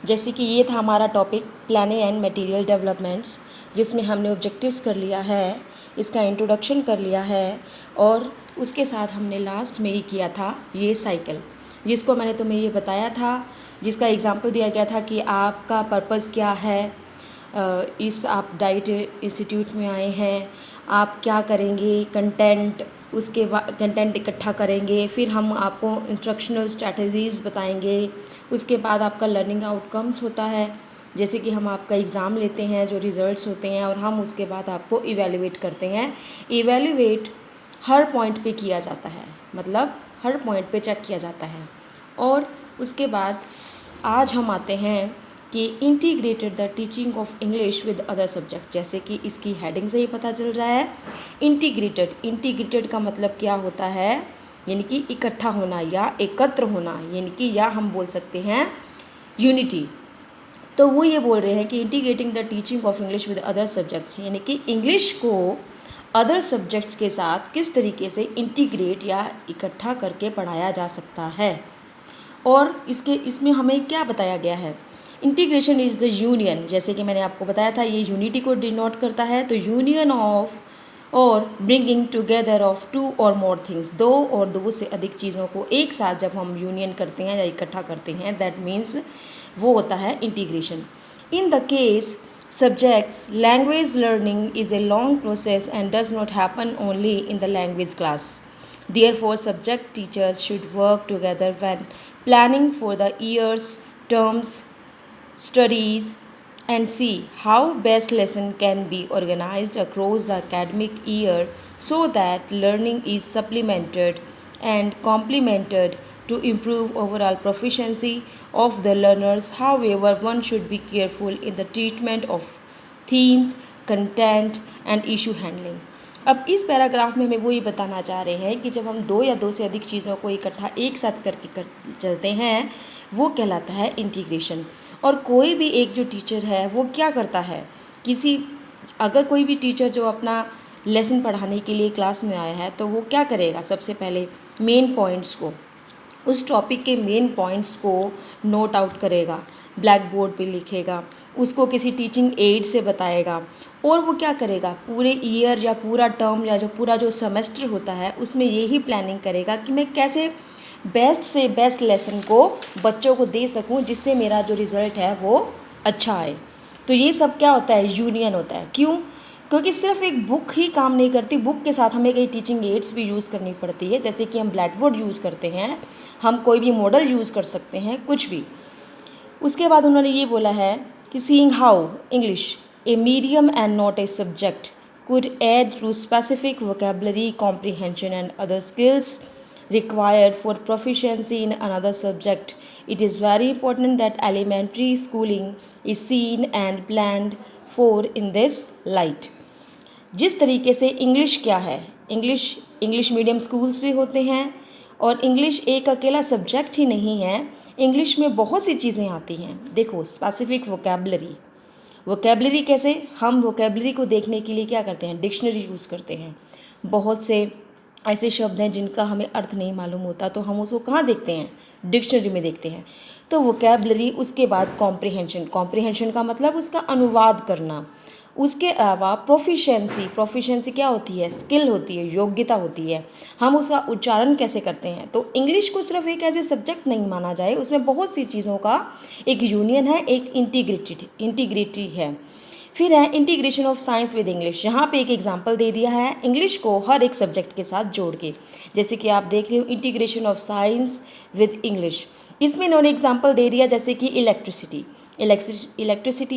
जैसे कि ये था हमारा topic planning and material developments, जिसमें हमने ऑब्जेक्टिव्स कर लिया है, इसका इंट्रोडक्शन कर लिया है और उसके साथ हमने लास्ट में ही किया था ये साइकिल, जिसको मैंने तुम्हें ये बताया था, जिसका एग्जांपल दिया गया था कि आपका पर्पस क्या है। इस आप डाइट इंस्टीट्यूट में आए हैं, आप क्या करेंगे, कंटेंट, उसके बाद कंटेंट इकट्ठा करेंगे, फिर हम आपको इंस्ट्रक्शनल स्ट्रैटेजीज़ बताएंगे, उसके बाद आपका लर्निंग आउटकम्स होता है, जैसे कि हम आपका एग्ज़ाम लेते हैं, जो रिज़ल्ट्स होते हैं, और हम उसके बाद आपको इवेल्युएट करते हैं। इवेल्युएट हर पॉइंट पे किया जाता है, मतलब हर पॉइंट पे चेक किया जाता है। और उसके बाद आज हम आते हैं कि integrated the teaching of English with other subject, जैसे कि इसकी हेडिंग से ही पता चल रहा है। इंटीग्रेटेड का मतलब क्या होता है, यानी कि इकट्ठा होना या एकत्र होना, यानी कि या हम बोल सकते हैं यूनिटी। तो वो ये बोल रहे हैं कि integrating the teaching of English with other subjects, यानी कि इंग्लिश को अदर सब्जेक्ट्स के साथ किस तरीके से इंटीग्रेट या इकट्ठा करके पढ़ाया जा सकता है। और इसमें हमें क्या बताया गया है, इंटीग्रेशन इज़ द यूनियन, जैसे कि मैंने आपको बताया था ये यूनिटी को डिनोट करता है। तो यूनियन ऑफ और ब्रिंगिंग टुगेदर ऑफ टू और मोर थिंग्स, दो और दो से अधिक चीज़ों को एक साथ जब हम यूनियन करते हैं या इकट्ठा करते हैं, दैट मीन्स वो होता है integration. In the case subjects, language learning is a long process and does not happen only in the language class. Therefore, subject teachers should work together when planning for the year's terms, studies, and see how best lesson can be organized across the academic year so that learning is supplemented and complemented to improve overall proficiency of the learners. However, one should be careful in the treatment of themes, content and issue handling. अब इस paragraph में हमें वो ये बताना चाह रहे हैं कि जब हम दो या दो से अधिक चीज़ों को इकट्ठा एक साथ करके चलते हैं, वो कहलाता है इंटीग्रेशन। और कोई भी एक जो टीचर है वो क्या करता है, अगर कोई भी टीचर जो अपना लेसन पढ़ाने के लिए क्लास में आया है, तो वो क्या करेगा, सबसे पहले मेन पॉइंट्स को, उस टॉपिक के मेन पॉइंट्स को नोट आउट करेगा, ब्लैक बोर्ड पे लिखेगा, उसको किसी टीचिंग एड से बताएगा, और वो क्या करेगा, पूरे ईयर या पूरा टर्म या पूरा जो सेमेस्टर होता है उसमें यही प्लानिंग करेगा कि मैं कैसे बेस्ट से बेस्ट लेसन को बच्चों को दे सकूं, जिससे मेरा जो रिज़ल्ट है वो अच्छा आए। तो ये सब क्या होता है, यूनियन होता है। क्यों? क्योंकि सिर्फ एक बुक ही काम नहीं करती, बुक के साथ हमें कई टीचिंग एड्स भी यूज़ करनी पड़ती है, जैसे कि हम ब्लैक बोर्ड यूज़ करते हैं, हम कोई भी मॉडल यूज़ कर सकते हैं, कुछ भी। उसके बाद उन्होंने ये बोला है कि seeing how English a medium and not a subject could add to specific vocabulary comprehension and other skills required for proficiency in another subject. It is very important that elementary schooling is seen and planned for in this light. जिस तरीके से English क्या है, English medium schools भी होते हैं, और English एक अकेला सब्जेक्ट ही नहीं है, इंग्लिश में बहुत सी चीज़ें आती हैं। देखो, स्पेसिफिक वोकेबलरी कैसे, हम वोकेबलरी को देखने के लिए क्या करते हैं, डिक्शनरी यूज़ करते हैं। बहुत से ऐसे शब्द हैं जिनका हमें अर्थ नहीं मालूम होता, तो हम उसको कहाँ देखते हैं, डिक्शनरी में देखते हैं। तो वोकेबलरी, उसके बाद कॉम्प्रिहेंशन का मतलब उसका अनुवाद करना। उसके अलावा प्रोफिशेंसी क्या होती है, स्किल होती है, योग्यता होती है, हम उसका उच्चारण कैसे करते हैं। तो इंग्लिश को सिर्फ एक ऐसे सब्जेक्ट नहीं माना जाए, उसमें बहुत सी चीज़ों का एक यूनियन है, एक इंटीग्रिटी है। फिर है integration of science with English, यहाँ पे एक एग्जांपल दे दिया है इंग्लिश को हर एक सब्जेक्ट के साथ जोड़ के, जैसे कि आप देख रहे हो integration of science with English. इसमें इन्होंने एग्जांपल दे दिया, जैसे कि इलेक्ट्रिसिटी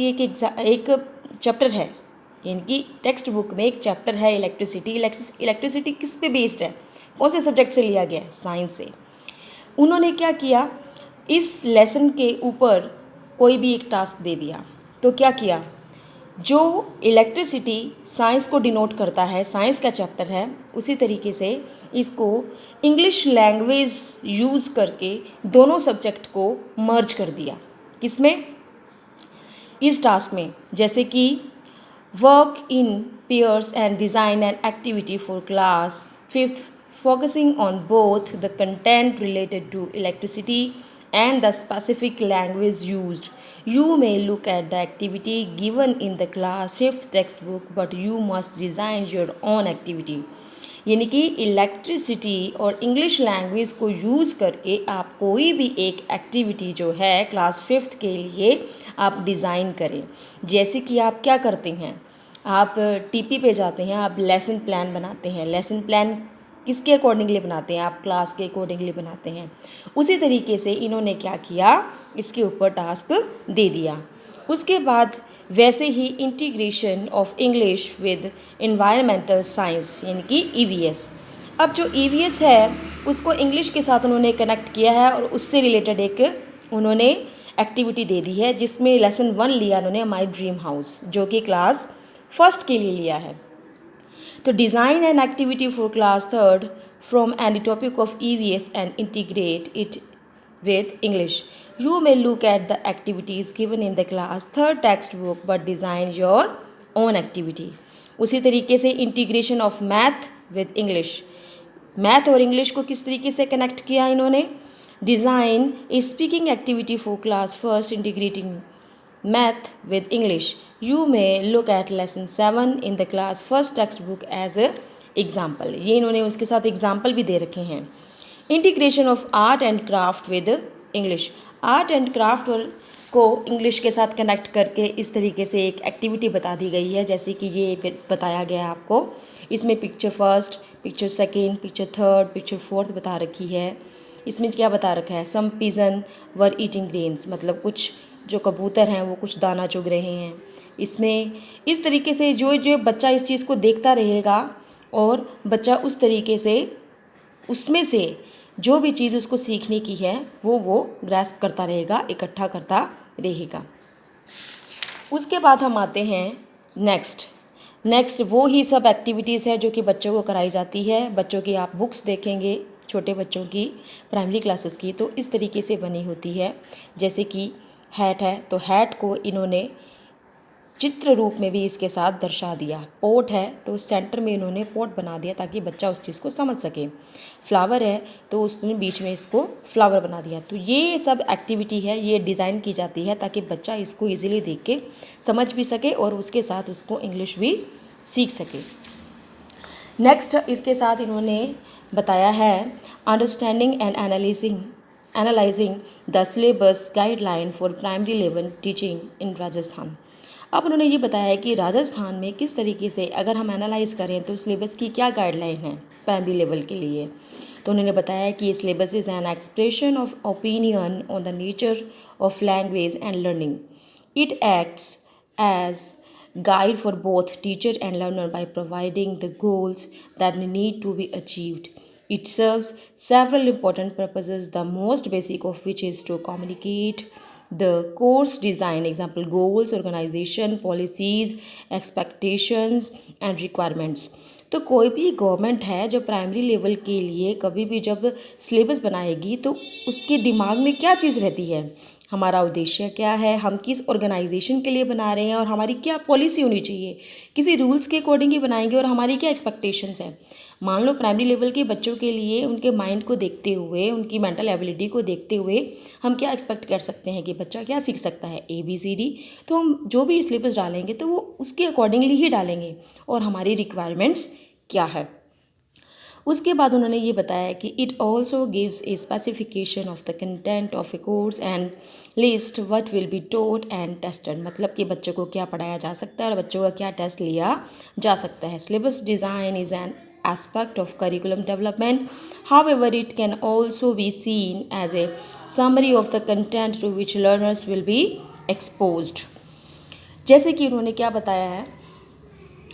एक चैप्टर है, यानी कि टेक्स्ट बुक में एक चैप्टर है इलेक्ट्रिसिटी किस पे बेस्ड है, कौन से सब्जेक्ट से लिया गया है, साइंस से। उन्होंने क्या किया, इस लेसन के ऊपर कोई भी एक टास्क दे दिया, तो क्या किया, जो इलेक्ट्रिसिटी साइंस को डिनोट करता है, साइंस का चैप्टर है, उसी तरीके से इसको इंग्लिश लैंग्वेज यूज़ करके दोनों सब्जेक्ट को मर्ज कर दिया। किसमें, इस टास्क में, जैसे कि work in pairs and design an activity for class 5th, focusing on both the content related to electricity and the specific language used. You may look at the activity given in the class 5th textbook, but you must design your own activity. यानी कि electricity और English language को use करके आप कोई भी एक activity जो है क्लास 5th के लिए आप डिज़ाइन करें। जैसे कि आप क्या करते हैं, आप टीपी पे जाते हैं, आप लेसन प्लान बनाते हैं। लेसन प्लान किसके अकॉर्डिंगली बनाते हैं, आप क्लास के अकॉर्डिंगली बनाते हैं। उसी तरीके से इन्होंने क्या किया, इसके ऊपर टास्क दे दिया। उसके बाद वैसे ही integration of English with environmental science यानी कि ईवीएस। अब जो ईवीएस है उसको इंग्लिश के साथ उन्होंने कनेक्ट किया है और उससे रिलेटेड एक उन्होंने एक्टिविटी दे दी है, जिसमें लेसन 1 लिया उन्होंने माई ड्रीम हाउस, जो कि क्लास 1st के लिए लिया है। तो design an activity for class 3rd from any topic of EVS and integrate it with English. You may look at the activities given in the class 3rd textbook but design your own activity. उसी तरीके से integration of math with English, math और English को किस तरीके से connect किया इन्होंने। Design a speaking activity for class 1st integrating math with English. You may look at lesson 7 in the class 1st text as a example. ये इन्होंने उसके साथ एग्जाम्पल भी दे रखे हैं। Integration of art and craft with English, art and craft को English के साथ कनेक्ट करके इस तरीके से एक एक्टिविटी बता दी गई है, जैसे कि ये बताया गया आपको। इसमें picture 1st, picture 2nd, picture 3rd, picture 4th बता रखी है। इसमें क्या बता रखा है, सम पिजन वर ईटिंग ग्रेन्स, मतलब कुछ जो कबूतर हैं वो कुछ दाना चुग रहे हैं। इसमें इस तरीके से जो बच्चा इस चीज़ को देखता रहेगा और बच्चा उस तरीके से उसमें से जो भी चीज़ उसको सीखने की है वो ग्रैस्प करता रहेगा, इकट्ठा करता रहेगा। उसके बाद हम आते हैं नेक्स्ट वो ही सब एक्टिविटीज़ है जो कि बच्चों को कराई जाती है। बच्चों की आप बुक्स देखेंगे, छोटे बच्चों की प्राइमरी क्लासेस की, तो इस तरीके से बनी होती है। जैसे कि हैट है तो हैट को इन्होंने चित्र रूप में भी इसके साथ दर्शा दिया। पोट है तो सेंटर में इन्होंने पोट बना दिया ताकि बच्चा उस चीज़ को समझ सके। फ्लावर है तो उसने बीच में इसको फ्लावर बना दिया। तो ये सब एक्टिविटी है, ये डिज़ाइन की जाती है ताकि बच्चा इसको इजीली देख के समझ भी सके और उसके साथ उसको इंग्लिश भी सीख सके। नेक्स्ट इसके साथ इन्होंने बताया है understanding and analysing the syllabus guideline for primary level teaching in Rajasthan. अब उन्होंने ये बताया है कि राजस्थान में किस तरीके से अगर हम एनालाइज करें तो सिलेबस की क्या गाइडलाइन है प्राइमरी लेवल के लिए। तो उन्होंने बताया कि ये syllabus is an expression of opinion on the nature of language and learning. It acts as guide for both teacher and learner by providing the goals that need to be achieved. It serves several important purposes, the most basic of which is to communicate the course design, example goals, organization, policies, expectations and requirements. तो कोई भी government है जो primary level के लिए कभी भी जब सिलेबस बनाएगी तो उसके दिमाग में क्या चीज़ रहती है, हमारा उद्देश्य क्या है, हम किस ऑर्गेनाइजेशन के लिए बना रहे हैं और हमारी क्या पॉलिसी होनी चाहिए, किसी रूल्स के अकॉर्डिंग ही बनाएंगे और हमारी क्या एक्सपेक्टेशंस हैं। मान लो प्राइमरी लेवल के बच्चों के लिए उनके माइंड को देखते हुए, उनकी मेंटल एबिलिटी को देखते हुए हम क्या एक्सपेक्ट कर सकते हैं कि बच्चा क्या सीख सकता है, ABCD। तो हम जो भी सिलेबस डालेंगे तो वो उसके अकॉर्डिंगली ही डालेंगे और हमारी रिक्वायरमेंट्स क्या है। उसके बाद उन्होंने ये बताया कि it also gives A specification of the content of A course and list what will be taught and tested, मतलब कि बच्चों को क्या पढ़ाया जा सकता है और बच्चों का क्या टेस्ट लिया जा सकता है। Syllabus design is an aspect of curriculum development. However, it can also be seen as a summary of the content to which learners will be exposed. जैसे कि उन्होंने क्या बताया है,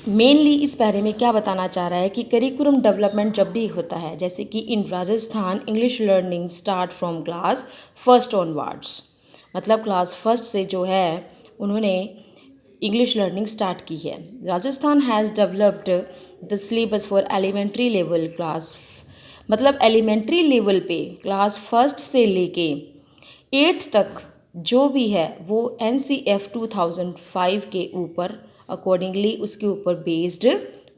मेनली इस बारे में क्या बताना चाह रहा है कि करिकुलम डेवलपमेंट जब भी होता है, जैसे कि in Rajasthan English learning start from class 1st onwards, मतलब क्लास 1st से जो है उन्होंने इंग्लिश लर्निंग स्टार्ट की है। Rajasthan has developed the syllabus for elementary level class, मतलब एलिमेंट्री लेवल पे क्लास 1st से लेके 8th तक जो भी है वो NCF 2005 के ऊपर अकॉर्डिंगली उसके ऊपर बेस्ड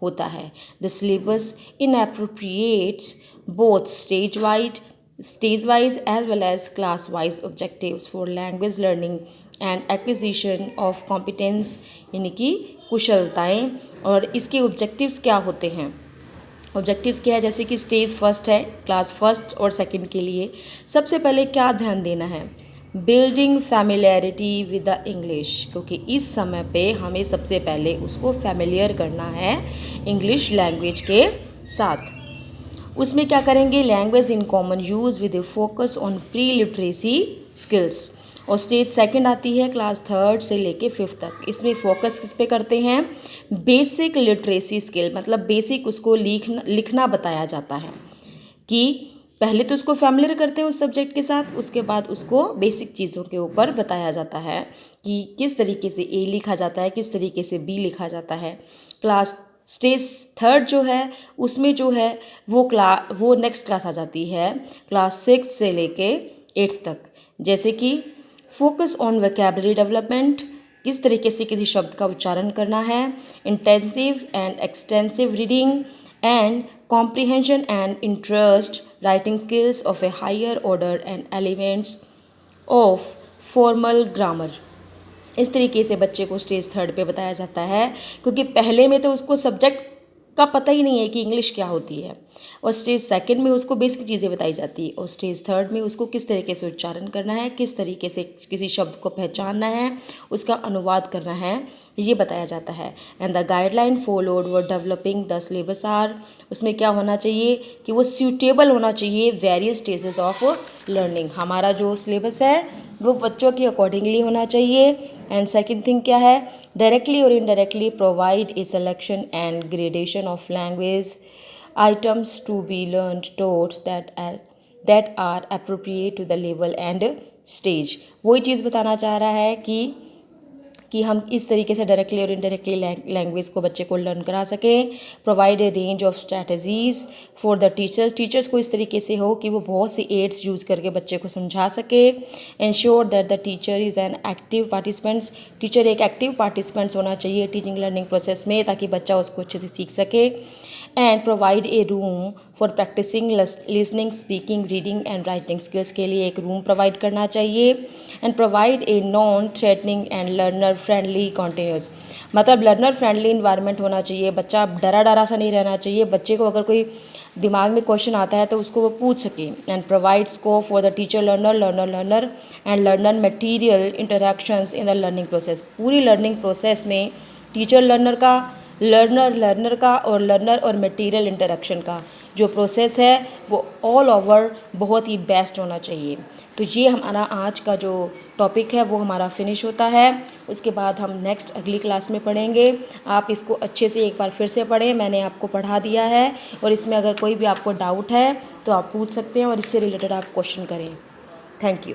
होता है। The syllabus in appropriates both stage wide stage wise as well as class wise objectives for language learning and acquisition of competence यानी कि कुशलताएं। और इसके ऑब्जेक्टिव्स क्या होते हैं? ऑब्जेक्टिव्स क्या है? जैसे कि स्टेज फर्स्ट है, क्लास फर्स्ट और सेकंड के लिए सबसे पहले क्या ध्यान देना है? Building familiarity with the English, क्योंकि इस समय पे हमें सबसे पहले उसको फैमिलियर करना है इंग्लिश लैंग्वेज के साथ। उसमें क्या करेंगे? Language in common use with A focus on pre literacy skills. और स्टेज सेकंड आती है क्लास थर्ड से लेके फिफ्थ तक। इसमें फोकस किस पे करते हैं? बेसिक लिटरेसी स्किल, मतलब बेसिक उसको लिखना बताया जाता है कि पहले तो उसको फैमिलियर करते हैं उस सब्जेक्ट के साथ, उसके बाद उसको बेसिक चीज़ों के ऊपर बताया जाता है कि किस तरीके से ए लिखा जाता है, किस तरीके से बी लिखा जाता है। क्लास स्टेज थर्ड जो है उसमें जो है वो नेक्स्ट क्लास आ जाती है क्लास सिक्स से लेके एट्थ तक। जैसे कि फोकस ऑन वोकैबुलरी डेवलपमेंट, किस तरीके से किसी शब्द का उच्चारण करना है, intensive and extensive reading and comprehension and interest, writing skills of a higher order and elements of formal grammar. इस तरीके से बच्चे को स्टेज थर्ड पे बताया जाता है, क्योंकि पहले में तो उसको सब्जेक्ट का पता ही नहीं है कि इंग्लिश क्या होती है, और स्टेज सेकंड में उसको बेसिक चीज़ें बताई जाती है, और स्टेज थर्ड में उसको किस तरीके से उच्चारण करना है, किस तरीके से किसी शब्द को पहचानना है, उसका अनुवाद करना है, ये बताया जाता है। And the guideline followed were developing the syllabus are, उसमें क्या होना चाहिए कि वो सूटेबल होना चाहिए वेरियस स्टेजेस ऑफ लर्निंग। हमारा जो सिलेबस है वो बच्चों के अकॉर्डिंगली होना चाहिए। एंड सेकंड थिंग क्या है? डायरेक्टली और indirectly provide a selection and gradation of language items to be learned taught that are appropriate to the level and stage. वही चीज़ बताना चाह रहा है कि हम इस तरीके से डायरेक्टली और इनडायरेक्टली लैंग्वेज को बच्चे को लर्न करा सकें। Provide a range of strategies for the teachers को इस तरीके से हो कि वो बहुत सी एड्स यूज़ करके बच्चे को समझा सके। Ensure that the teacher is an active participants, teacher एक एक्टिव पार्टिसिपेंट्स होना चाहिए टीचिंग लर्निंग प्रोसेस में, ताकि बच्चा उसको अच्छे से सीख सके। And provide a room for practising listening, speaking, reading and writing skills के लिए एक रूम प्रोवाइड करना चाहिए। And provide a non threatening and learner friendly continuous, मतलब लर्नर फ्रेंडली इन्वायरमेंट होना चाहिए। बच्चा डरा सा नहीं रहना चाहिए, बच्चे को अगर कोई दिमाग में क्वेश्चन आता है तो उसको वो पूछ सके। And provide scope for the teacher learner and learner material interactions in the learning process. पूरी लर्निंग प्रोसेस में टीचर लर्नर का और लर्नर और मटेरियल इंटरेक्शन का जो प्रोसेस है वो ऑल ओवर बहुत ही बेस्ट होना चाहिए। तो ये हमारा आज का जो टॉपिक है वो हमारा फिनिश होता है। उसके बाद हम नेक्स्ट अगली क्लास में पढ़ेंगे। आप इसको अच्छे से एक बार फिर से पढ़ें, मैंने आपको पढ़ा दिया है, और इसमें अगर कोई भी आपको डाउट है तो आप पूछ सकते हैं और इससे रिलेटेड आप क्वेश्चन करें। Thank you.